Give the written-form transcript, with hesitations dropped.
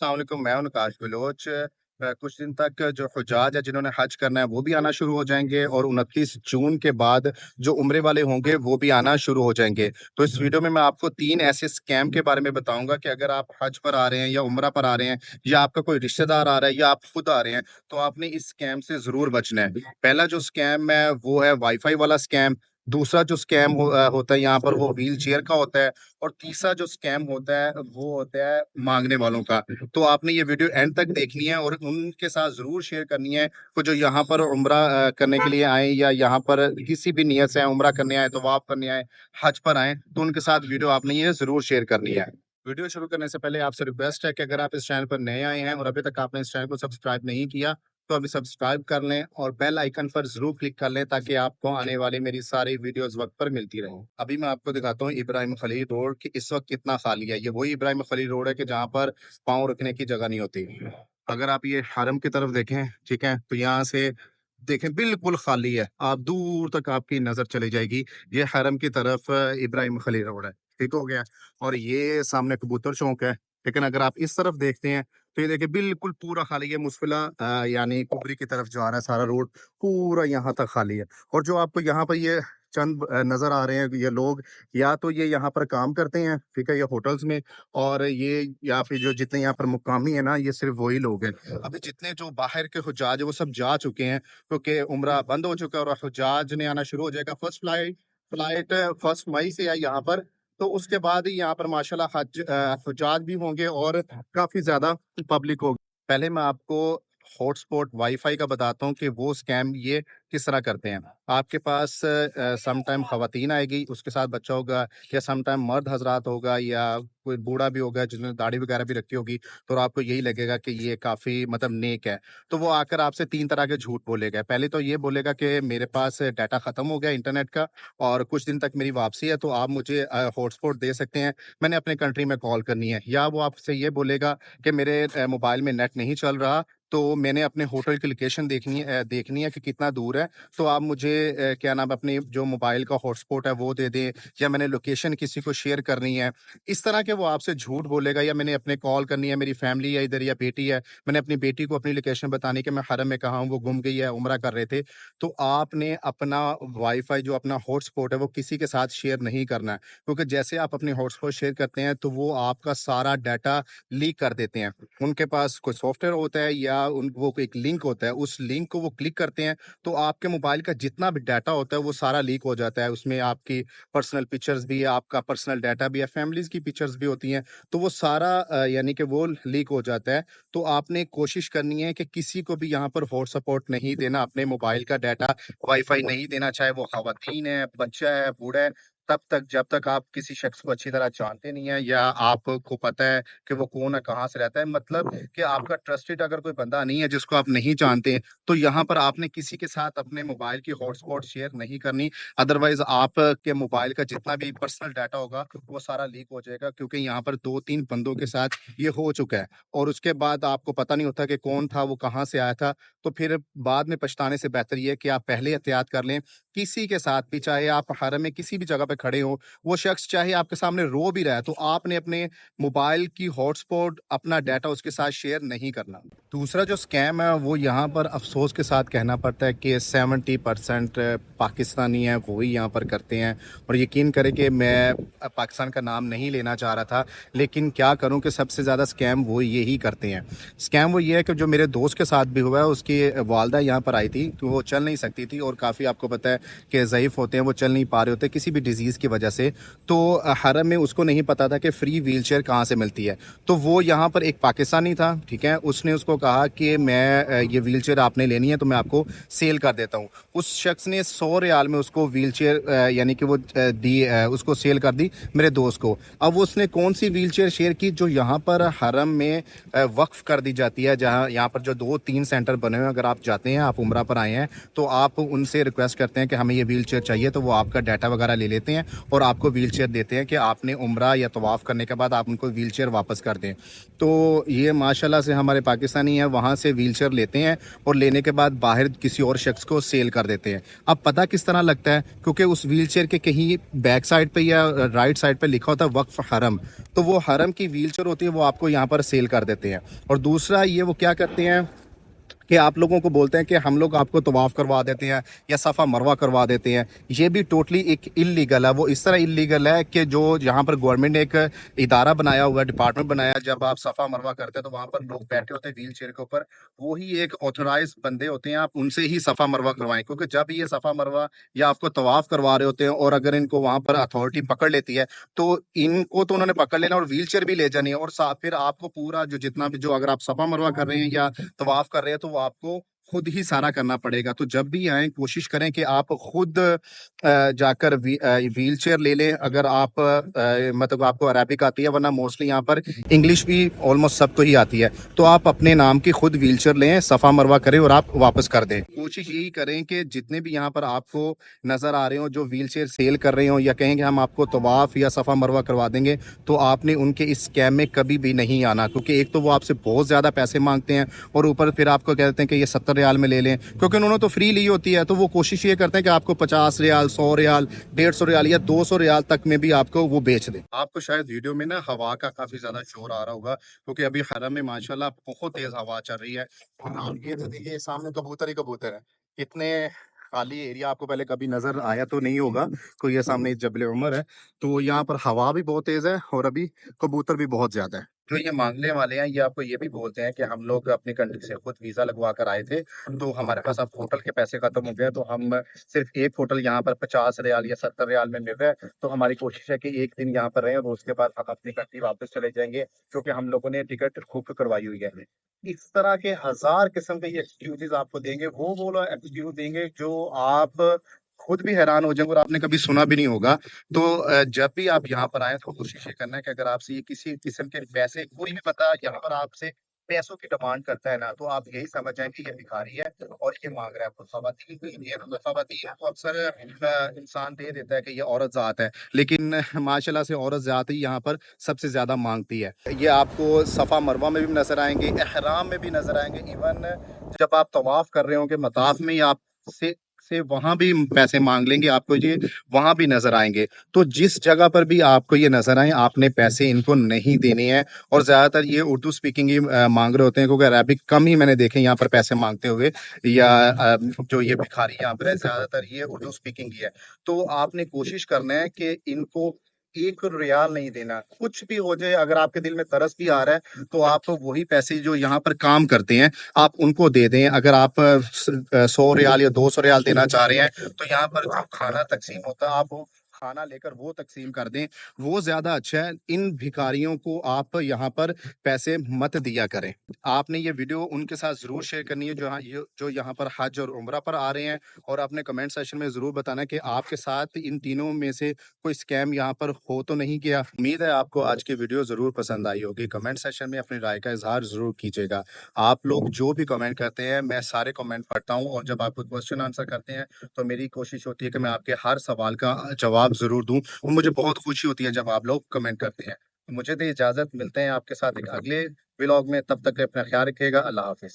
अस्सलाम वालेकुम, मैं हूं नकाश बलोच। कुछ दिन तक जो हुज्जाज है जिन्होंने हज करना है वो भी आना शुरू हो जाएंगे और 29 जून के बाद जो उम्रे वाले होंगे वो भी आना शुरू हो जाएंगे। तो इस वीडियो में मैं आपको 3 ऐसे स्कैम के बारे में बताऊंगा कि अगर आप हज पर आ रहे हैं या उम्रा पर आ रहे हैं या आपका कोई रिश्तेदार आ रहा है या आप खुद आ रहे हैं, तो आपने इस स्कैम से ज़रूर बचना है। पहला जो स्कैम है वो है वाईफ़ाई वाला स्कैम। दूसरा जो स्कैम होता है यहाँ पर वो व्हील चेयर का होता है। और तीसरा जो स्कैम होता है वो होता है माँगने वालों का। तो आपने ये वीडियो एंड तक देखनी है और उनके साथ ज़रूर शेयर करनी है कि जो यहाँ पर उम्रा करने के लिए आए या यहाँ पर किसी भी नियत से आए, उम्रा करने आए, तवाफ़ करने आए, हज पर आए, तो उनके साथ वीडियो आपने ये ज़रूर शेयर करनी है। वीडियो शुरू करने से पहले आपसे रिक्वेस्ट है कि अगर आप इस चैनल पर नए आए हैं और अभी तक आपने इस चैनल को सब्सक्राइब नहीं किया, तो अभी सब्सक्राइब कर लें और बेल आइकन पर ज़रूर क्लिक कर लें ताकि आपको आने वाली मेरी सारी वीडियोस वक्त पर मिलती रहें। अभी मैं आपको दिखाता हूँ इब्राहिम खलील रोड कि इस वक्त कितना खाली है। ये वही इब्राहिम खलील रोड है कि जहाँ पर पाँव रखने की जगह नहीं होती। अगर आप ये हरम की तरफ देखें, ठीक है, तो यहाँ से देखें बिल्कुल खाली है। आप दूर तक आपकी नज़र चली जाएगी। ये हरम की तरफ इब्राहिम खलील रोड है। ठीक हो गया। और ये सामने कबूतर चौक है। लेकिन अगर आप इस तरफ देखते हैं तो ये देखिए बिल्कुल पूरा खाली है। मुस्फिला यानी कुबरी की तरफ जो आ रहा है सारा रोड पूरा यहाँ तक खाली है। और जो आपको यहाँ पर ये चंद नजर आ रहे हैं ये लोग, या तो ये यहाँ पर काम करते हैं, ठीक है, ये होटल्स में, और ये या फिर जो जितने यहाँ पर मुकामी है ना, ये सिर्फ वही लोग हैं। अभी जितने जो बाहर के हुज्जाज है वो सब जा चुके हैं क्योंकि उम्रा बंद हो चुका है और हुज्जाज ने आना शुरू हो जाएगा। फर्स्ट फ्लाइट फ्लाइट 1 मई से है यहाँ पर। तो उसके बाद ही यहाँ पर माशाल्लाह हुज्जाज भी होंगे और काफ़ी ज़्यादा पब्लिक होगी। पहले मैं आपको हॉटस्पॉट वाईफ़ाई का बताता हूँ कि वो स्कैम ये किस तरह करते हैं। आपके पास सम टाइम ख़वातीन आएगी, उसके साथ बच्चा होगा, या सम टाइम मर्द हज़रात होगा या कोई बूढ़ा भी होगा जिसने दाढ़ी वगैरह भी रखी होगी, तो आपको यही लगेगा कि ये काफ़ी मतलब नेक है। तो वो आकर आपसे 3 तरह के झूठ बोलेगा। पहले तो ये बोलेगा कि मेरे पास डाटा ख़त्म हो गया इंटरनेट का और कुछ दिन तक मेरी वापसी है, तो आप मुझे हॉटस्पॉट दे सकते हैं, मैंने अपने कंट्री में कॉल करनी है। या वो आपसे ये बोलेगा कि मेरे मोबाइल में नेट नहीं चल रहा, तो मैंने अपने होटल की लोकेशन देखनी है कि कितना दूर है, तो आप मुझे क्या नाम है अपनी जो मोबाइल का हॉटस्पॉट है वो दे दें, या मैंने लोकेशन किसी को शेयर करनी है। इस तरह के वो आपसे झूठ बोलेगा। या मैंने अपने कॉल करनी है, मेरी फैमिली है इधर या बेटी है, मैंने अपनी बेटी को अपनी लोकेशन बतानी कि मैं हरम में कहाँ हूँ, वो गुम गई है, उम्रा कर रहे थे। तो आपने अपना वाईफ़ाई जो अपना हॉटस्पॉट है वो किसी के साथ शेयर नहीं करना है, क्योंकि जैसे आप अपनी हॉटस्पॉट शेयर करते हैं तो वो आपका सारा डाटा लीक कर देते हैं। उनके पास कोई सॉफ्टवेयर होता है या उन वो एक लिंक होता है, उस लिंक को वो क्लिक करते हैं, तो आपके मोबाइल का जितना भी डाटा होता है वो सारा लीक हो जाता है। उसमें आपकी पर्सनल पिक्चर्स भी है, आपका पर्सनल डाटा भी है, फैमिलीज़ की पिक्चर्स भी होती हैं, तो वो सारा यानी कि वो लीक हो जाता है। तो आपने कोशिश करनी है कि किसी को भी यहाँ पर हॉटस्पॉट नहीं देना, अपने मोबाइल का डाटा वाईफ़ाई नहीं देना, चाहे वो ख़वातीन है, बच्चा है, बूढ़ा है, तब तक जब तक आप किसी शख्स को अच्छी तरह जानते नहीं हैं या आपको पता है कि वो कौन है, कहाँ से रहता है, मतलब कि आपका ट्रस्टेड अगर कोई बंदा नहीं है जिसको आप नहीं जानते, तो यहाँ पर आपने किसी के साथ अपने मोबाइल की हॉटस्पॉट शेयर नहीं करनी। अदरवाइज़ आपके मोबाइल का जितना भी पर्सनल डाटा होगा, वो सारा लीक हो जाएगा, क्योंकि यहाँ पर 2-3 बंदों के साथ ये हो चुका है। और उसके बाद आपको पता नहीं होता कि कौन था, वो कहाँ से आया था, तो फिर बाद में पछताने से बेहतर ये है कि आप पहले एहतियात कर लें। किसी के साथ भी, चाहे आप हरम में किसी भी जगह पे खड़े हो, वो शख्स चाहे आपके सामने रो भी रहा है, तो आपने अपने मोबाइल की हॉटस्पॉट अपना डाटा उसके साथ शेयर नहीं करना। दूसरा जो स्कैम है वो यहाँ पर अफ़सोस के साथ कहना पड़ता है कि 70% पाकिस्तानी हैं वही यहाँ पर करते हैं। और यकीन करें कि मैं पाकिस्तान का नाम नहीं लेना चाह रहा था, लेकिन क्या करूँ कि सबसे ज़्यादा स्कैम वो यही करते हैं। स्कैम वो ये है कि जो मेरे दोस्त के साथ भी हुआ है, उसकी वालदा यहाँ पर आई थी, तो वो चल नहीं सकती थी और काफ़ी आपको पता है कि ज़ईफ़ होते हैं, वो चल नहीं पा रहे होते किसी भी डिज़ीज़ की वजह से। तो हरम में उसको नहीं पता था कि फ्री व्हीलचेयर कहाँ से मिलती है। तो वो यहाँ पर एक पाकिस्तानी था, ठीक है, उसने उसको कहा कि मैं ये व्हीलचेयर आपने लेनी है तो मैं आपको सेल कर देता हूँ। उस शख्स ने 100 रियाल में उसको व्हीलचेयर यानी कि वो उसको सेल कर दी मेरे दोस्त को। अब उसने कौन सी व्हीलचेयर शेयर की जो यहाँ पर हरम में वक्फ कर दी जाती है, जहाँ यहाँ पर जो 2-3 सेंटर बने हुए हैं, अगर आप जाते हैं, आप उम्रा पर आए हैं, तो आप उनसे रिक्वेस्ट करते हैं कि हमें ये व्हीलचेयर चाहिए, तो वो आपका डाटा वगैरह ले लेते हैं और आपको व्हीलचेयर देते हैं कि आपने उम्रा या तवाफ़ करने के बाद आप उनको व्हीलचेयर वापस कर दें। तो ये माशाल्लाह से हमारे पाकिस्तानी हैं, वहाँ से व्हीलचेयर लेते हैं और लेने के बाद बाहर किसी और शख्स को सेल कर देते हैं। अब पता किस तरह लगता है, क्योंकि उस व्हीलचेयर के कहीं बैक साइड पे या राइट साइड पे लिखा होता है वक्फ हरम, तो वो हरम की व्हीलचेयर होती है, वो आपको यहाँ पर सेल कर देते हैं। और दूसरा ये वो क्या करते हैं कि आप लोगों को बोलते हैं कि हम लोग आपको तवाफ़ करवा देते हैं या सफ़ा मरवा करवा देते हैं। ये भी टोटली एक इल्लीगल है। वो इस तरह इल्लीगल है कि जो यहाँ पर गवर्नमेंट ने एक इदारा बनाया हुआ है, डिपार्टमेंट बनाया है, जब आप सफ़ा मरवा करते हैं तो वहाँ पर लोग बैठे होते हैं व्हील चेयर के ऊपर, वो ही एक ऑथोराइज बंदे होते हैं, आप उनसे ही सफ़ा मरवा करवाएं। क्योंकि जब ये सफ़ा मरवा या आपको तवाफ़ करवा रहे होते हैं और अगर इनको वहाँ पर अथॉरिटी पकड़ लेती है, तो इनको तो उन्होंने पकड़ लेना और व्हील चेयर भी ले जानी है, और फिर आपको पूरा जो जितना भी, जो अगर आप सफ़ा मरवा कर रहे हैं या तवाफ कर रहे हैं, तो वो आपको खुद ही सारा करना पड़ेगा। तो जब भी आए कोशिश करें कि आप खुद जाकर व्हील चेयर ले लें, अगर आप मतलब आपको अरेबिक आती है, वरना मोस्टली यहाँ पर इंग्लिश भी ऑलमोस्ट सबको ही आती है। तो आप अपने नाम की खुद व्हील चेयर लें, सफ़ा मरवा करें और आप वापस कर दें। कोशिश यही करें कि जितने भी यहाँ पर आपको नज़र आ रहे हो जो व्हील चेयर सेल कर रहे हो या कहेंगे हम आपको तवाफ़ या सफ़ा मरवा करवा देंगे, तो आपने उनके इस स्कैम में कभी भी नहीं आना। क्योंकि एक तो वो आपसे बहुत ज़्यादा पैसे मांगते हैं और ऊपर फिर आपको कहते हैं कि ये 70 रियाल में ले लें, क्योंकि उन्होंने तो फ्री ली होती है। तो वो कोशिश ये करते हैं कि आपको 50 रियाल, 100 रियाल, 150 रियाल या 200 रियाल तक में भी आपको वो बेच दें। आपको शायद वीडियो में ना हवा का काफ़ी ज़्यादा शोर आ रहा होगा, क्योंकि अभी हरम में माशाल्लाह बहुत तेज़ हवा चल रही है। और ये तो देखिए सामने कबूतर ही कबूतर है। इतने खाली एरिया आपको पहले कभी नज़र आया तो नहीं होगा। तो ये सामने जबल उमर है, तो यहाँ पर हवा भी बहुत तेज़ है और अभी कबूतर भी बहुत ज़्यादा है। जो ये मांगने वाले हैं, ये आपको ये भी बोलते हैं कि हम लोग अपनी कंट्री से खुद वीज़ा लगवा कर आए थे, तो हमारे पास अब होटल के पैसे खत्म हो गए, तो हम सिर्फ एक होटल यहाँ पर 50 रियाल या 70 रियाल में मिल रहा है। तो हमारी कोशिश है कि एक दिन यहाँ पर रहें और उसके बाद हम अपनी कंट्री वापस चले जाएंगे, क्योंकि हम लोगों ने टिकट बुक करवाई हुई है। इस तरह के हजार किस्म के ये एक्सक्यूजेस आपको देंगे, वो लोग एक्सक्यूज देंगे जो आप खुद भी हैरान हो जाएंगे और आपने कभी सुना भी नहीं होगा। तो जब भी आप यहाँ पर आए तो कोशिश ये करना है कि अगर आपसे ये किसी किस्म के पैसे, कोई भी बता यहाँ पर आपसे पैसों की डिमांड करता है ना, तो आप यही समझ जाए कि ये भिखारी है और ये मांग रहा है। तो खवातीन को ये खवातीन को अक्सर इंसान दे देता है कि ये औरत ज़ात है, लेकिन माशाल्लाह से औरत ज़ात ही यहाँ पर सबसे ज़्यादा मांगती है। ये आपको सफ़ा मरवा में भी नज़र आएंगे, एहराम में भी नज़र आएंगे, इवन जब आप तवाफ कर रहे होंगे मताफ में, या से वहां भी पैसे मांग लेंगे, आपको ये वहां भी नजर आएंगे। तो जिस जगह पर भी आपको ये नजर आए, आपने पैसे इनको नहीं देने हैं। और ज्यादातर ये उर्दू स्पीकिंग ही मांग रहे होते हैं, क्योंकि अरबिक कम ही मैंने देखे यहाँ पर पैसे मांगते हुए, या जो ये भिखारी यहाँ पर है ज्यादातर ये उर्दू स्पीकिंग ही है। तो आपने कोशिश करना है कि इनको एक रियाल नहीं देना, कुछ भी हो जाए। अगर आपके दिल में तरस भी आ रहा है, तो आप वही पैसे जो यहाँ पर काम करते हैं आप उनको दे दें। अगर आप 100 रियाल या 200 रियाल देना चाह रहे हैं, तो यहाँ पर जो खाना तकसीम होता है आप वो खाना लेकर वो तकसीम कर दें, वो ज्यादा अच्छा है। इन भिखारियों को आप यहाँ पर पैसे मत दिया करें। आपने ये वीडियो उनके साथ जरूर शेयर करनी है जो यहाँ पर हज और उम्रा पर आ रहे हैं, और अपने कमेंट सेक्शन में जरूर बताना कि आपके साथ इन तीनों में से कोई स्कैम यहाँ पर हो तो नहीं किया। उम्मीद है आपको आज की वीडियो जरूर पसंद आई होगी। कमेंट सेक्शन में अपनी राय का इजहार जरूर कीजिएगा। आप लोग जो भी कमेंट करते हैं मैं सारे कमेंट पढ़ता हूँ, और जब आप क्वेश्चन आंसर करते हैं तो मेरी कोशिश होती है कि मैं आपके हर सवाल का जवाब जरूर दूं, और मुझे बहुत खुशी होती है जब आप लोग कमेंट करते हैं। मुझे दे इजाजत, मिलते हैं आपके साथ एक अगले व्लॉग में। तब तक अपना ख्याल रखिएगा। अल्लाह हाफिज।